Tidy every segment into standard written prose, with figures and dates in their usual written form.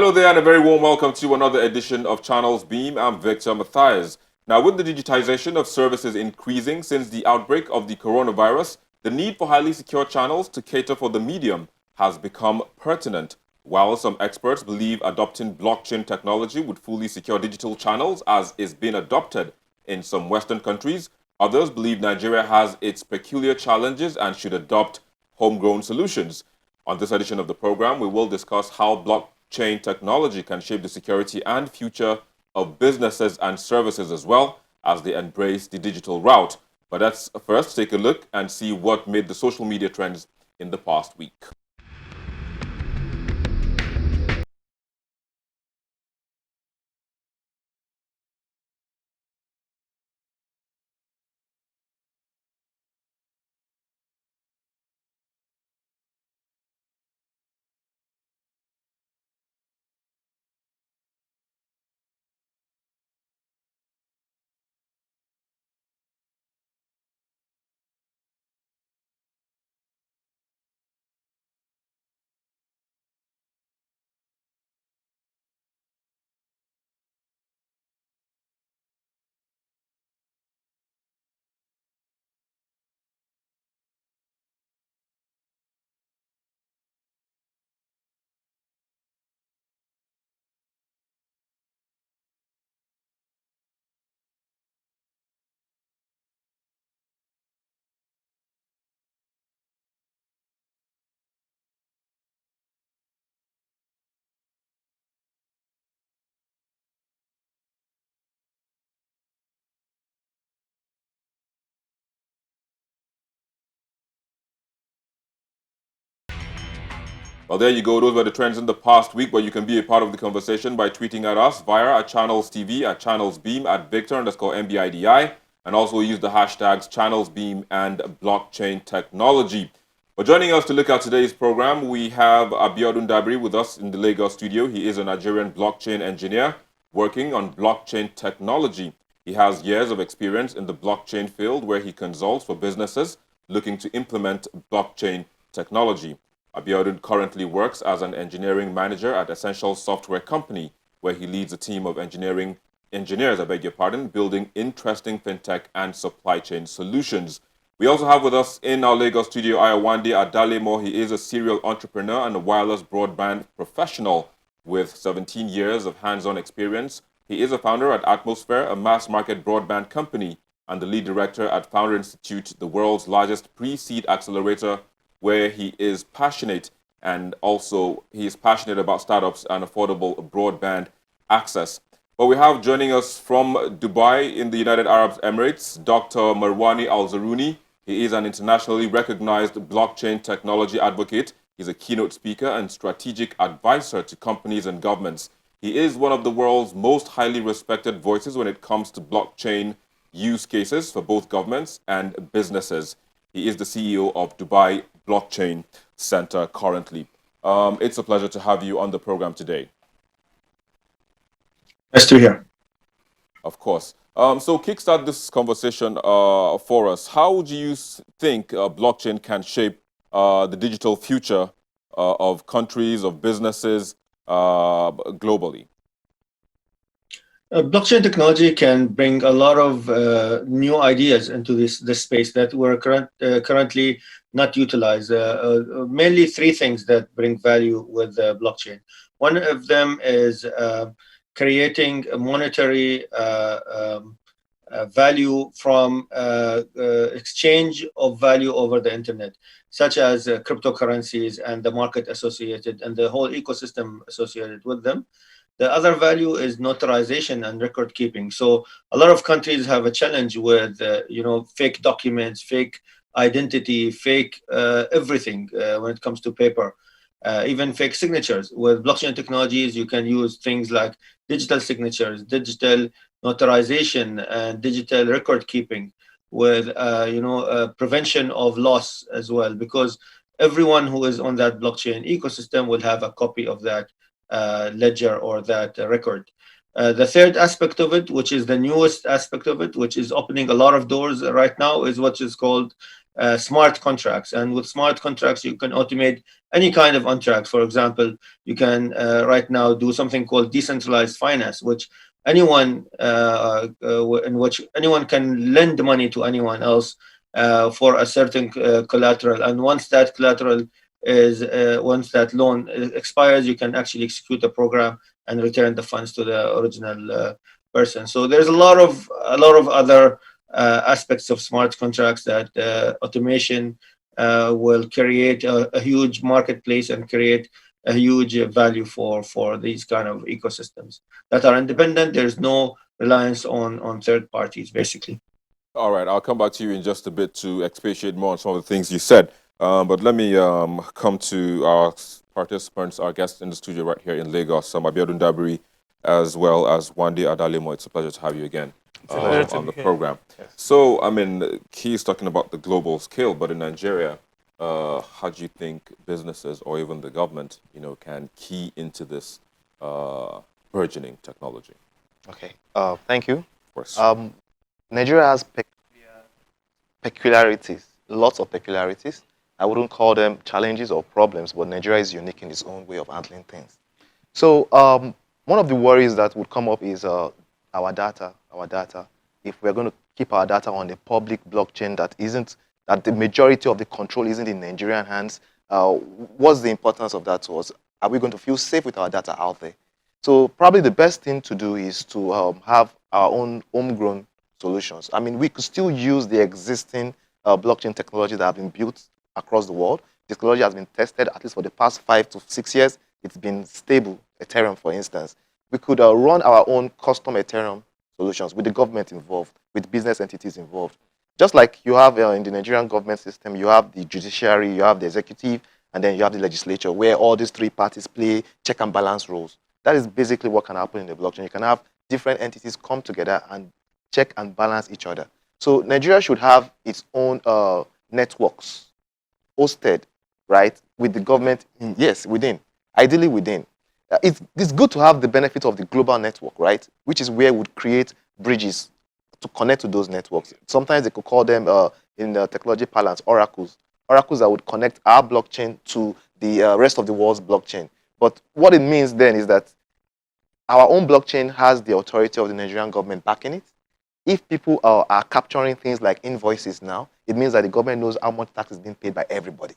Hello there, and a very warm welcome to another edition of Channels Beam. I'm Victor Matthias. Now, with the digitization of services increasing since the outbreak of the coronavirus, the need for highly secure channels to cater for the medium has become pertinent. While some experts believe adopting blockchain technology would fully secure digital channels, as is being adopted in some Western countries, others believe Nigeria has its peculiar challenges and should adopt homegrown solutions. On this edition of the program, we will discuss how blockchain technology can shape the security and future of businesses and services as well as they embrace the digital route. But let's first take a look and see what made the social media trends in the past week. Well, there you go. Those were the trends in the past week, but you can be a part of the conversation by tweeting at us via at Channels TV, at Channels Beam, at Victor_MBIDI, and also use the hashtags Channels Beam and Blockchain Technology. But joining us to look at today's program, we have Abiodun Dabiri with us in the Lagos studio. He is a Nigerian blockchain engineer working on blockchain technology. He has years of experience in the blockchain field where he consults for businesses looking to implement blockchain technology. Abiodun currently works as an engineering manager at Essential Software Company, where he leads a team of engineers, building interesting fintech and supply chain solutions. We also have with us in our Lagos studio Ayawande Adalemo. He is a serial entrepreneur and a wireless broadband professional with 17 years of hands-on experience. He is a founder at Atmosphere, a mass market broadband company, and the lead director at Founder Institute, the world's largest pre-seed accelerator, where he is passionate and also he is passionate about startups and affordable broadband access. But we have joining us from Dubai in the United Arab Emirates, Dr. Marwani Al-Zaruni. He is an internationally recognized blockchain technology advocate. He's a keynote speaker and strategic advisor to companies and governments. He is one of the world's most highly respected voices when it comes to blockchain use cases for both governments and businesses. He is the CEO of Dubai Blockchain Center currently. It's a pleasure to have you on the program today. Nice to hear. Of course. So kickstart this conversation for us. How do you think blockchain can shape the digital future of countries, of businesses globally? Blockchain technology can bring a lot of new ideas into this space that we're currently not utilized. Mainly three things that bring value with blockchain. One of them is creating a monetary value from exchange of value over the internet, such as cryptocurrencies and the market associated and the whole ecosystem associated with them. The other value is notarization and record keeping. So a lot of countries have a challenge with, fake documents, fake identity, fake everything when it comes to paper, even fake signatures. With blockchain technologies, you can use things like digital signatures, digital notarization, and digital record keeping with, prevention of loss as well, because everyone who is on that blockchain ecosystem will have a copy of that ledger or that record. The third aspect of it, which is the newest aspect of it, which is opening a lot of doors right now, is what is called smart contracts. And with smart contracts, you can automate any kind of contract. For example, you can right now do something called decentralized finance, which anyone in which anyone can lend money to anyone else for a certain collateral. And once that collateral is once that loan expires, you can actually execute the program and return the funds to the original person. So there's a lot of other aspects of smart contracts that automation will create a huge marketplace and create a huge value for these kind of ecosystems that are independent. There's no reliance on third parties, basically. All right, I'll come back to you in just a bit to expatiate more on some of the things you said. But let me come to our participants, our guests in the studio right here in Lagos, Abiodun Dabiri, as well as Wande Adalemo. It's a pleasure to have you again on the program. Yes. So, I mean, he's talking about the global scale, but in Nigeria, how do you think businesses or even the government, can key into this burgeoning technology? Okay, thank you. Of course. Nigeria has peculiarities, lots of peculiarities. I wouldn't call them challenges or problems, but Nigeria is unique in its own way of handling things. So one of the worries that would come up is our data. If we're going to keep our data on a public blockchain that the majority of the control isn't in Nigerian hands, what's the importance of that to us? Are we going to feel safe with our data out there? So probably the best thing to do is to have our own homegrown solutions. I mean, we could still use the existing blockchain technology that have been built across the world. This technology has been tested at least for the past 5 to 6 years. It's been stable. Ethereum, for instance. We could run our own custom Ethereum solutions with the government involved, with business entities involved. Just like you have in the Nigerian government system, you have the judiciary, you have the executive, and then you have the legislature, where all these three parties play check and balance roles. That is basically what can happen in the blockchain. You can have different entities come together and check and balance each other. So Nigeria should have its own networks hosted, right, with the government, yes, within, ideally within. It's good to have the benefit of the global network, right, which is where we would create bridges to connect to those networks. Sometimes they could call them, in the technology parlance, oracles. Oracles that would connect our blockchain to the rest of the world's blockchain. But what it means then is that our own blockchain has the authority of the Nigerian government backing it. If people are capturing things like invoices now, it means that the government knows how much tax is being paid by everybody.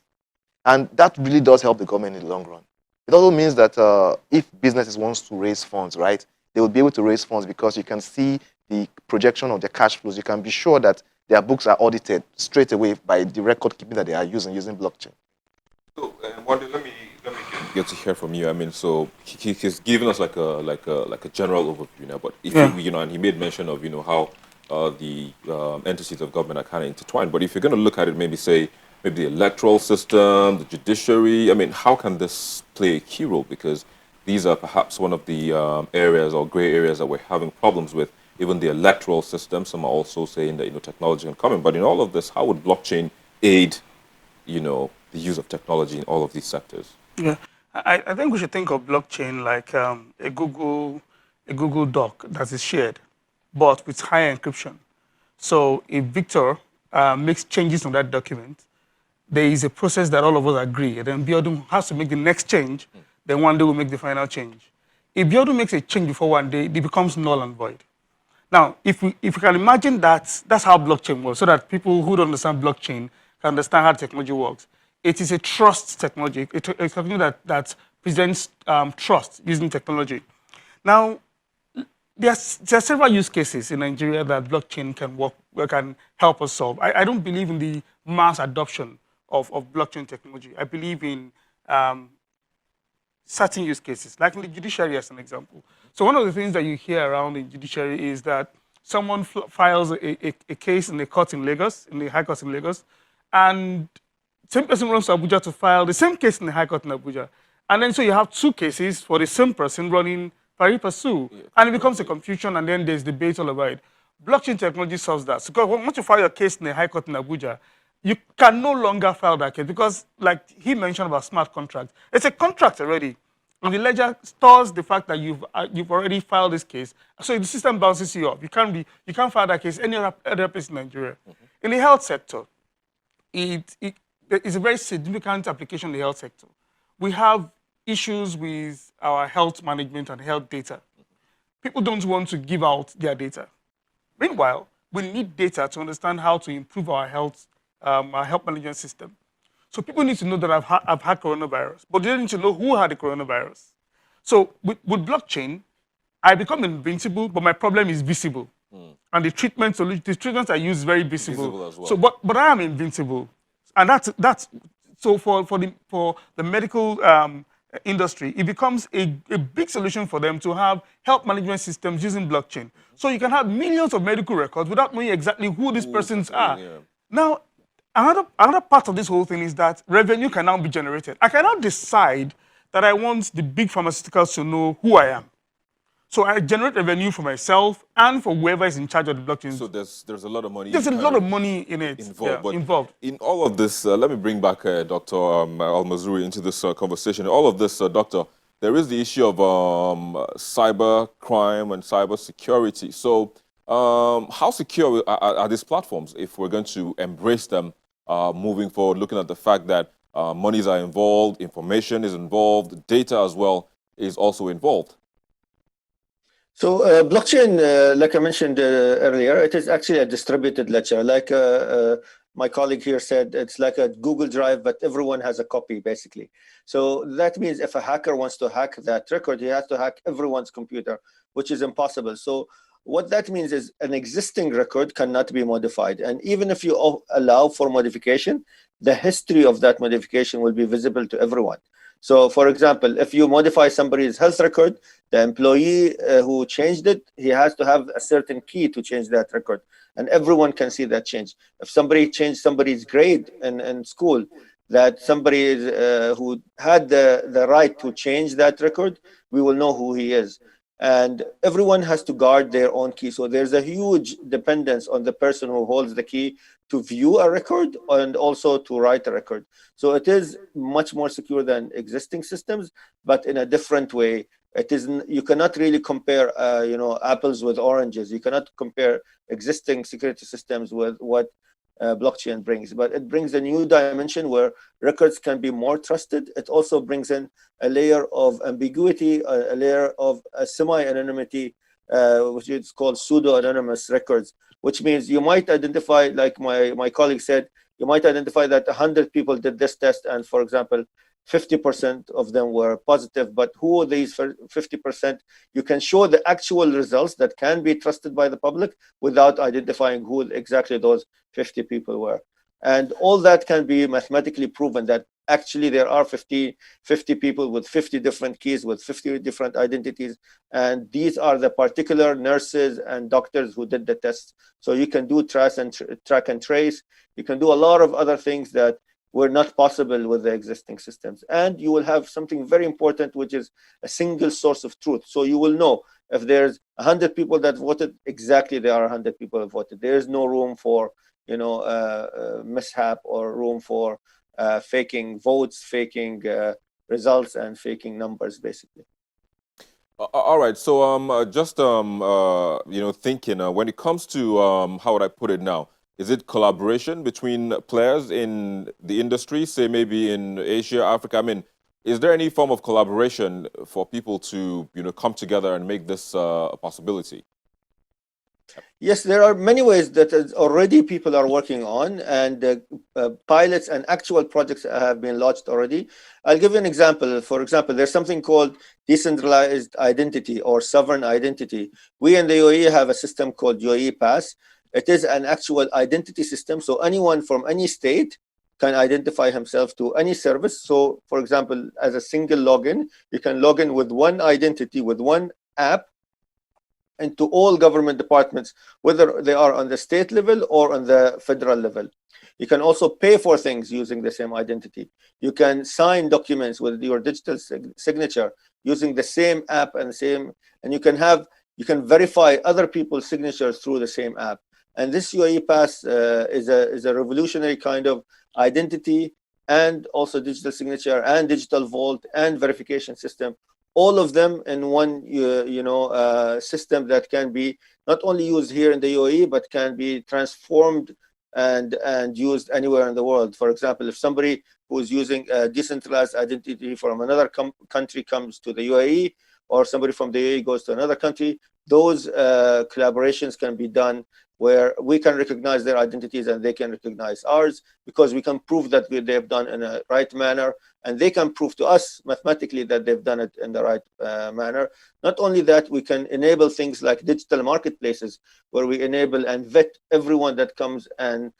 And that really does help the government in the long run. It also means that if businesses wants to raise funds, right, they will be able to raise funds because you can see the projection of their cash flows. You can be sure that their books are audited straight away by the record keeping that they are using blockchain. So, Wande, let me get to hear from you. I mean, so he's given us like a general overview now, but if you and he made mention of how the entities of government are kind of intertwined. But if you're going to look at it, maybe the electoral system, the judiciary. I mean, how can this play a key role? Because these are perhaps one of the areas or gray areas that we're having problems with. Even the electoral system. Some are also saying that technology can come in. But in all of this, how would blockchain aid the use of technology in all of these sectors? Yeah, I think we should think of blockchain like a Google Doc that is shared, but with higher encryption. So if Victor makes changes on that document, there is a process that all of us agree. And then Biodun has to make the next change. Then one day we'll make the final change. If Biodun makes a change before one day, it becomes null and void. Now, if we can imagine that's how blockchain works, so that people who don't understand blockchain can understand how technology works. It is a trust technology. It's something that presents trust using technology. Now, there are several use cases in Nigeria that blockchain can help us solve. I don't believe in the mass adoption of blockchain technology. I believe in certain use cases, like in the judiciary as an example. So one of the things that you hear around the judiciary is that someone files a case in the court in Lagos, in the High Court in Lagos, and same person runs to Abuja to file the same case in the High Court in Abuja. And then so you have two cases for the same person running pari passu, and it becomes a confusion, and then there's debate all about it. Blockchain technology solves that. So once you file your case in the High Court in Abuja, you can no longer file that case because, like he mentioned about smart contracts, it's a contract already. And the ledger stores the fact that you've already filed this case. So the system bounces you up. You can't file that case any other place in Nigeria. In the health sector, it's a very significant application in the health sector. We have issues with our health management and health data. People don't want to give out their data. Meanwhile, we need data to understand how to improve our health management system. So people need to know that I've had coronavirus, but they don't need to know who had the coronavirus. So with blockchain, I become invincible, but my problem is visible. And the treatments I use is very visible. Visible as well. So, but I am invincible, and that's so for the medical industry, it becomes a big solution for them to have health management systems using blockchain. So you can have millions of medical records without knowing exactly who these persons are. Yeah. Now, another part of this whole thing is that revenue can now be generated. I cannot decide that I want the big pharmaceuticals to know who I am. So I generate revenue for myself and for whoever is in charge of the blockchain. So there's a lot of money. There's a lot of money in it involved. In all of this, let me bring back Dr. Al-Mazrui into this conversation. All of this, Doctor, there is the issue of cyber crime and cyber security. So how secure are these platforms if we're going to embrace them moving forward, looking at the fact that monies are involved, information is involved, data as well is also involved? So blockchain, like I mentioned earlier, it is actually a distributed ledger. Like my colleague here said, it's like a Google Drive, but everyone has a copy, basically. So that means if a hacker wants to hack that record, he has to hack everyone's computer, which is impossible. So what that means is an existing record cannot be modified. And even if you allow for modification, the history of that modification will be visible to everyone. So, for example, if you modify somebody's health record, the employee who changed it, he has to have a certain key to change that record. And everyone can see that change. If somebody changed somebody's grade in school, that somebody who had the right to change that record, we will know who he is. And everyone has to guard their own key. So there's a huge dependence on the person who holds the key to view a record and also to write a record. So it is much more secure than existing systems, but in a different way. It isn't. You cannot really compare, apples with oranges. You cannot compare existing security systems with what blockchain brings. But it brings a new dimension where records can be more trusted. It also brings in a layer of ambiguity, a layer of semi-anonymity, which is called pseudo-anonymous records, which means you might identify, like my colleague said, you might identify that 100 people did this test, and for example, 50% of them were positive, but who are these 50%? You can show the actual results that can be trusted by the public without identifying who exactly those 50 people were. And all that can be mathematically proven that actually there are 50 people with 50 different keys, with 50 different identities. And these are the particular nurses and doctors who did the tests. So you can do track and trace. You can do a lot of other things that were not possible with the existing systems. And you will have something very important, which is a single source of truth. So you will know if there's 100 people that voted, exactly there are 100 people that voted. There is no room for mishap or room for faking votes, faking results, and faking numbers, basically. All right. So just thinking when it comes to how would I put it now? Is it collaboration between players in the industry, say maybe in Asia, Africa? I mean, is there any form of collaboration for people to come together and make this a possibility? Yes, there are many ways that already people are working on, and pilots and actual projects have been launched already. I'll give you an example. For example, there's something called decentralized identity or sovereign identity. We in the UAE have a system called UAE Pass. It is an actual identity system. So anyone from any state can identify himself to any service. So for example, as a single login, you can log in with one identity, with one app, into all government departments, whether they are on the state level or on the federal level. You can also pay for things using the same identity. You can sign documents with your digital signature using the same app and you can verify other people's signatures through the same app. And this UAE Pass is a revolutionary kind of identity and also digital signature and digital vault and verification system all of them in one system that can be not only used here in the UAE but can be transformed and used anywhere in the world. For example, if somebody who is using a decentralized identity from another country comes to the UAE, or somebody from the UAE goes to another country, those collaborations can be done where we can recognize their identities and they can recognize ours, because we can prove that they've done in a right manner, and they can prove to us mathematically that they've done it in the right manner. Not only that, we can enable things like digital marketplaces, where we enable and vet everyone that comes and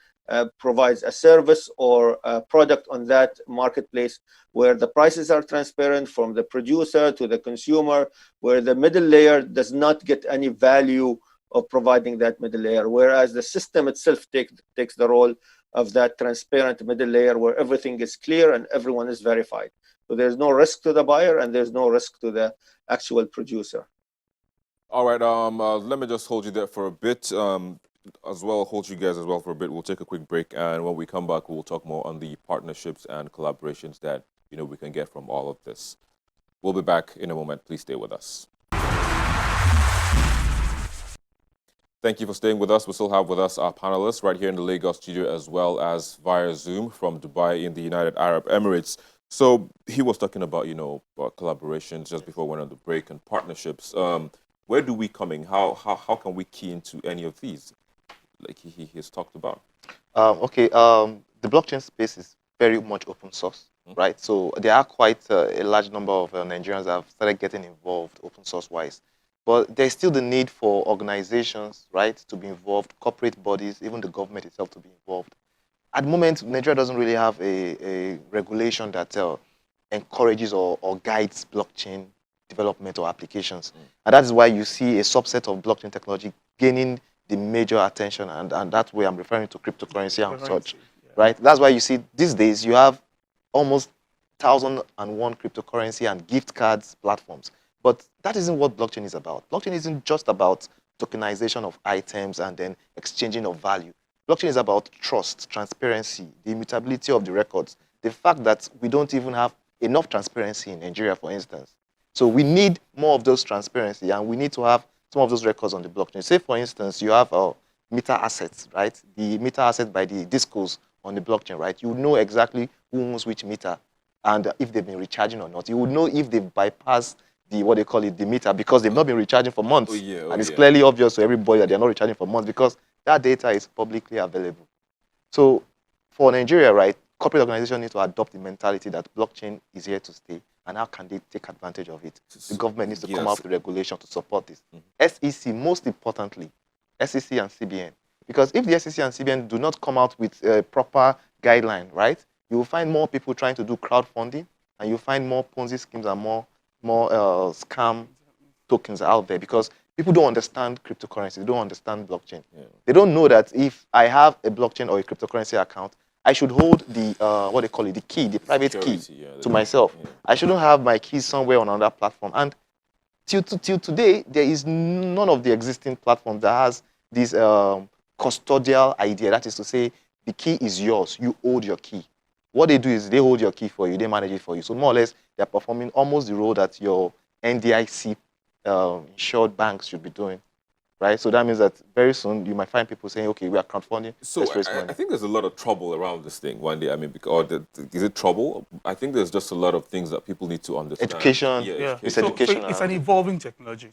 provides a service or a product on that marketplace, where the prices are transparent from the producer to the consumer, where the middle layer does not get any value of providing that middle layer, whereas the system itself takes the role of that transparent middle layer, where everything is clear and everyone is verified. So there's no risk to the buyer and there's no risk to the actual producer. All right, let me just hold you there for a bit. As well, hold you guys as well for a bit. We'll take a quick break, and when we come back, we'll talk more on the partnerships and collaborations that we can get from all of this. We'll be back in a moment. Please stay with us. Thank you for staying with us. We still have with us our panelists right here in the Lagos studio, as well as via Zoom from Dubai in the United Arab Emirates. So he was talking about collaborations just before we went on the break, and partnerships. Where do we come in? How can we key into any of these, like he has talked about? The blockchain space is very much open source, right? So there are quite a large number of Nigerians that have started getting involved open source wise. But there's still the need for organizations, right, to be involved, corporate bodies, even the government itself to be involved. At the moment, Nigeria doesn't really have a regulation that encourages or guides blockchain development or applications. And that is why you see a subset of blockchain technology gaining the major attention, and that way I'm referring to cryptocurrency and such, right? That's why you see these days you have almost 1,001 cryptocurrency and gift cards platforms. But that isn't what blockchain is about. Blockchain isn't just about tokenization of items and then exchanging of value. Blockchain is about trust, transparency, the immutability of the records, the fact that we don't even have enough transparency in Nigeria, for instance. So we need more of those transparency, and we need to have some of those records on the blockchain. Say, for instance, you have meter assets, right? The meter asset by the discos on the blockchain, right? You know exactly who owns which meter and if they've been recharging or not. You would know if they've bypassed the meter, because they've not been recharging for months. And it's clearly obvious to everybody that they're not recharging for months, because that data is publicly available. So for Nigeria, right, corporate organizations need to adopt the mentality that blockchain is here to stay, and how can they take advantage of it? The government needs to come out with regulation to support this. SEC, most importantly, SEC and CBN. Because if the SEC and CBN do not come out with a proper guideline, right, you will find more people trying to do crowdfunding, and you'll find more Ponzi schemes and more scam tokens out there, because people don't understand cryptocurrency, they don't understand blockchain. They don't know that if I have a blockchain or a cryptocurrency account, I should hold the the key, the private key to myself. I shouldn't have my keys somewhere on another platform. And till today, there is none of the existing platforms that has this custodial idea. That is to say, the key is yours. You hold your key. What they do is they hold your key for you, they manage it for you. So more or less, they're performing almost the role that your NDIC insured banks should be doing, right? So that means that very soon you might find people saying, okay, we are crowdfunding. So I think there's a lot of trouble around this thing one day. I mean, is it trouble? I think there's just a lot of things that people need to understand. Education. It's education. So it's an evolving technology.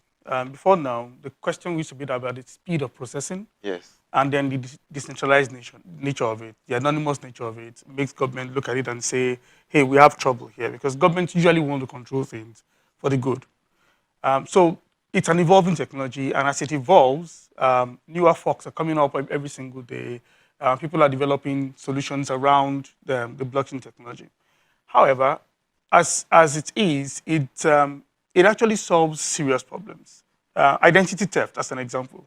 Before now, the question used to be about the speed of processing. Yes. And then the decentralized nature of it, the anonymous nature of it, makes government look at it and say, hey, we have trouble here, because governments usually want to control things for the good. So it's an evolving technology, and as it evolves, newer forks are coming up every single day. People are developing solutions around the blockchain technology. However, as it is, it actually solves serious problems. Identity theft, as an example.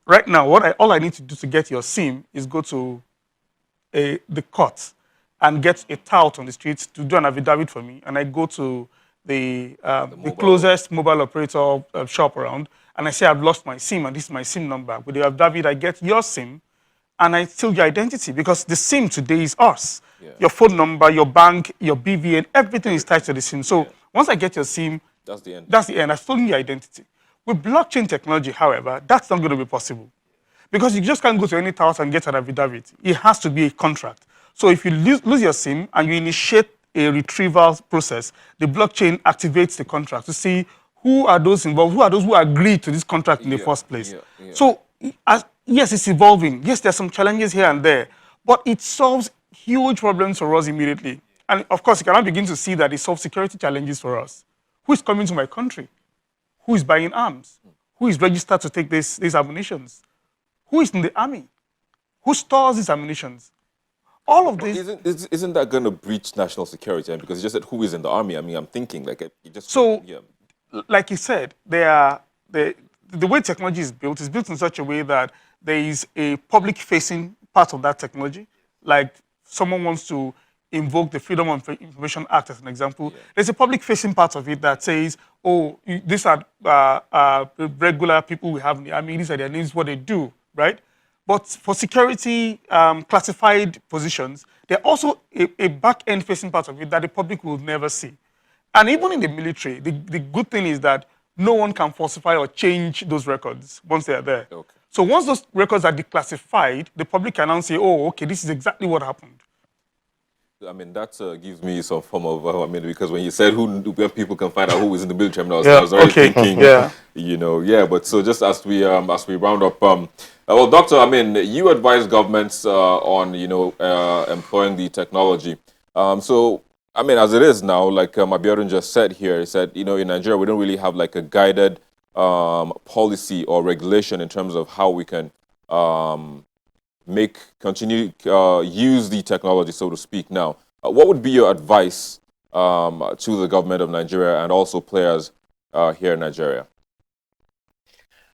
Right now, all I need to do to get your SIM is go to the court and get a tout on the streets to do an affidavit for me, and I go to the closest mobile operator shop around, and I say I've lost my SIM and this is my SIM number. With the affidavit, I get your SIM, and I steal your identity, because the SIM today is us. Your phone number, your bank, your BVN, everything is tied to the SIM. So once I get your SIM, That's the end. That's the end. That's stolen your identity. With blockchain technology, however, that's not going to be possible because you just can't go to any house and get an affidavit. It has to be a contract. So if you lose your SIM and you initiate a retrieval process, the blockchain activates the contract to see who are those involved, who are those who agreed to this contract in the first place. So yes, it's evolving. Yes, there's some challenges here and there, but it solves huge problems for us immediately. And of course, you cannot begin to see that it solves security challenges for us. Who is coming to my country? Who is buying arms? Who is registered to take these ammunitions? Who is in the army? Who stores these ammunitions? All of this. Isn't that going to breach national security? Because you just said who is in the army. I mean, I'm thinking like it just. So, yeah. like you said, the way technology is built in such a way that there is a public-facing part of that technology. Like someone wants to invoke the Freedom of Information Act as an example. Yeah. There's a public-facing part of it that says, oh, these are regular people we have in the army, these are their names, what they do, right? But for security classified positions, there's also a back-end facing part of it that the public will never see. And even in the military, the good thing is that no one can falsify or change those records once they are there. Okay. So once those records are declassified, the public can now say, oh, okay, this is exactly what happened. I mean, that gives me some form of, because when you said where people can find out who is in the military, I was already thinking, but so just as we round up, well, Doctor, you advise governments on, employing the technology. So, as it is now, like Abiodun just said here, he said, in Nigeria, we don't really have like a guided policy or regulation in terms of how we can use the technology, so to speak. Now, what would be your advice to the government of Nigeria and also players here in Nigeria?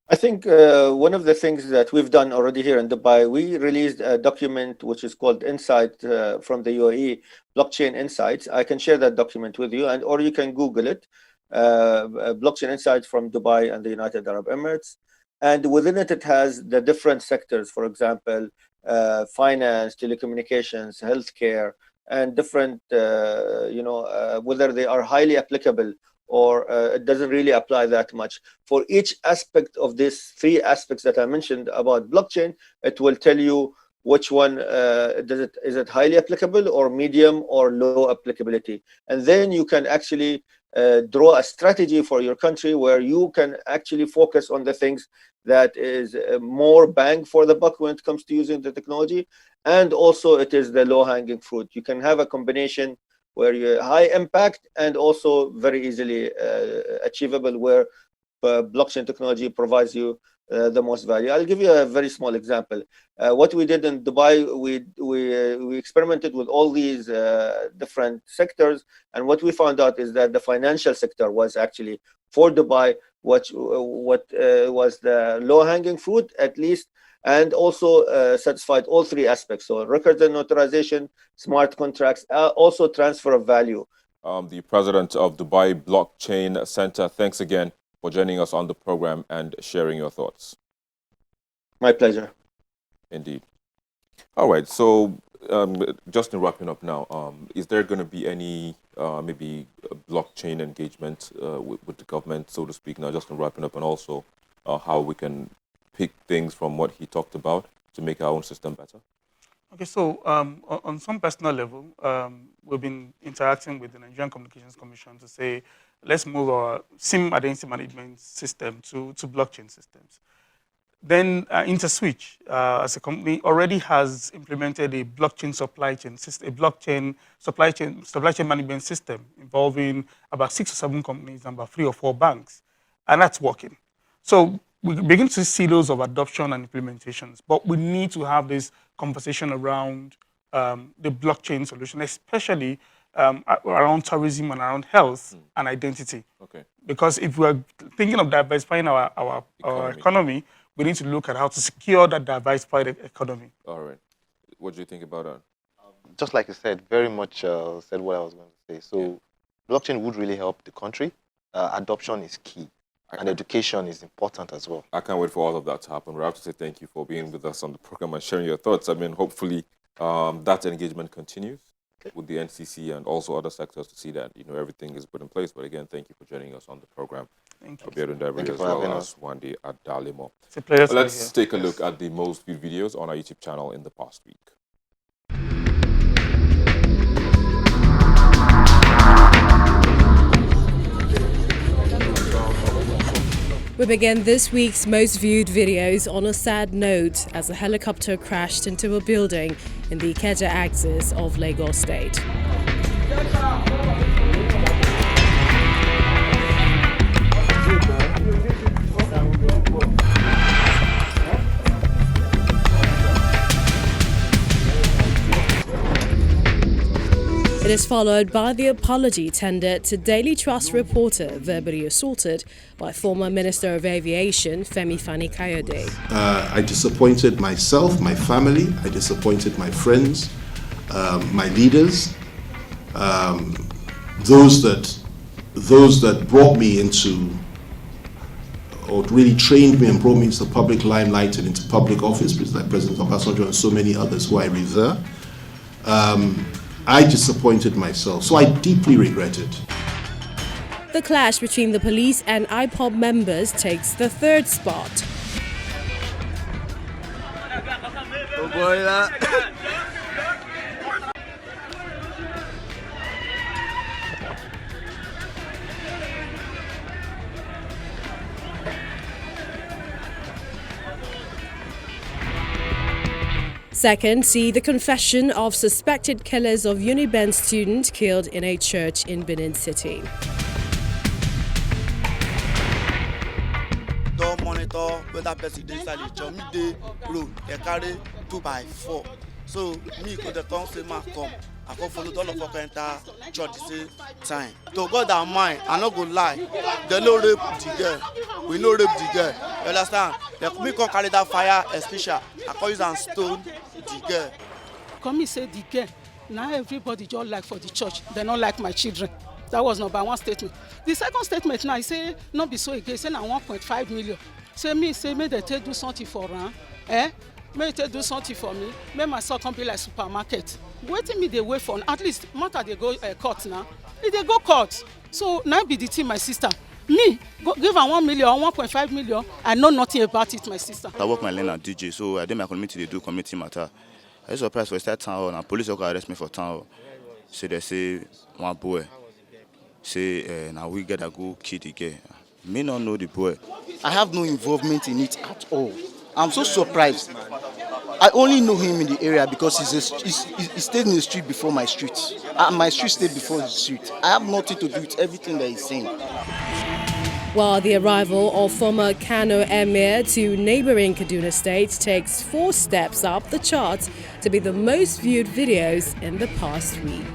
I think one of the things that we've done already here in Dubai, we released a document which is called Insight from the UAE, Blockchain Insights. I can share that document with you, or you can Google it, Blockchain Insights from Dubai and the United Arab Emirates. And within it, it has the different sectors, for example, finance, telecommunications, healthcare, and different, whether they are highly applicable or it doesn't really apply that much. For each aspect of these three aspects that I mentioned about blockchain, it will tell you which one is it highly applicable or medium or low applicability. And then you can actually draw a strategy for your country where you can actually focus on the things that is more bang for the buck when it comes to using the technology. And also it is the low-hanging fruit. You can have a combination where you're high impact and also very easily achievable, where blockchain technology provides you the most value. I'll give you a very small example. What we did in Dubai, we experimented with all these different sectors, and what we found out is that the financial sector was actually, for Dubai, what was the low-hanging fruit, at least, and also satisfied all three aspects. So records and notarization, smart contracts, also transfer of value. The president of Dubai Blockchain Center, thanks again for joining us on the program and sharing your thoughts. My pleasure. Indeed. All right, so just in wrapping up now, is there going to be any maybe blockchain engagement with the government, so to speak, now just in wrapping up, and also how we can pick things from what he talked about to make our own system better? Okay, so on some personal level, we've been interacting with the Nigerian Communications Commission to say, let's move our SIM identity management system to blockchain systems. Then InterSwitch, as a company, already has implemented a blockchain supply chain system, a blockchain supply chain management system involving about 6 or 7 companies and about 3 or 4 banks, and that's working. So we begin to see those of adoption and implementations, but we need to have this conversation around the blockchain solution, especially around tourism and around health and identity. Okay. Because if we're thinking of diversifying our economy, we need to look at how to secure that diversified economy. All right. What do you think about that? Just like you said, very much said what I was going to say. So blockchain would really help the country. Adoption is key. And education is important as well. I can't wait for all of that to happen. We have to say thank you for being with us on the program and sharing your thoughts. Hopefully that engagement continues. with the NCC and also other sectors to see that everything is put in place. But again, thank you for joining us on the program. Thank you. Obiodun Debere Thank you as for well having as Wande Adalimo. It's a pleasure to be Let's here. take a look at the most viewed videos on our YouTube channel in the past week. We begin this week's most viewed videos on a sad note as a helicopter crashed into a building in the Ikeja axis of Lagos State. It is followed by the apology tendered to Daily Trust reporter verbally assaulted by former Minister of Aviation Femi Fani-Kayode. I disappointed myself, my family, I disappointed my friends, my leaders, those that brought me into, or really trained me and brought me into the public limelight and into public office, like President Obasanjo and so many others who I revere. I disappointed myself, so I deeply regret it. The clash between the police and IPOB members takes the third spot. Second, see the confession of suspected killers of Uniben student killed in a church in Benin City. Don't monitor whether person dey inside the church. Me dey road, they carry 2x4. So me go the town say man come. I come follow all of us enter church the same time. To God and mine, I no go lie. They no rape the girl. We no rape the girl. You understand? They me come carry that fire especially. I come use and stone the girl. Come me say the girl. Now everybody just like for the church. They not like my children. That was number one statement. The second statement now, I say not be so again. Say now 1.5 million. Say may they take do something for her. May they do something for me. May my son come be like supermarket. Waiting me they wait for. At least matter they go court now. If they go court. So now be the team, my sister. Me go give her 1 million, 1.5 million. I know nothing about it, my sister. I work my lane at DJ, so I did my community. They do community matter. I was surprised for that town hall, and police will arrest me for town hall. So they say one boy. Say now we gotta go kill the girl. Me not know the boy. I have no involvement in it at all. I'm so surprised. I only know him in the area because he stayed in the street before my street. My street stayed before the street. I have nothing to do with everything that he's saying. While the arrival of former Kano Emir to neighboring Kaduna State takes 4 steps up the charts to be the most viewed videos in the past week.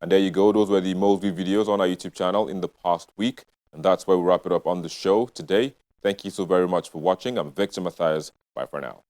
And there you go. Those were the most viewed videos on our YouTube channel in the past week. And that's where we wrap it up on the show today. Thank you so very much for watching. I'm Victor Matthias. Bye for now.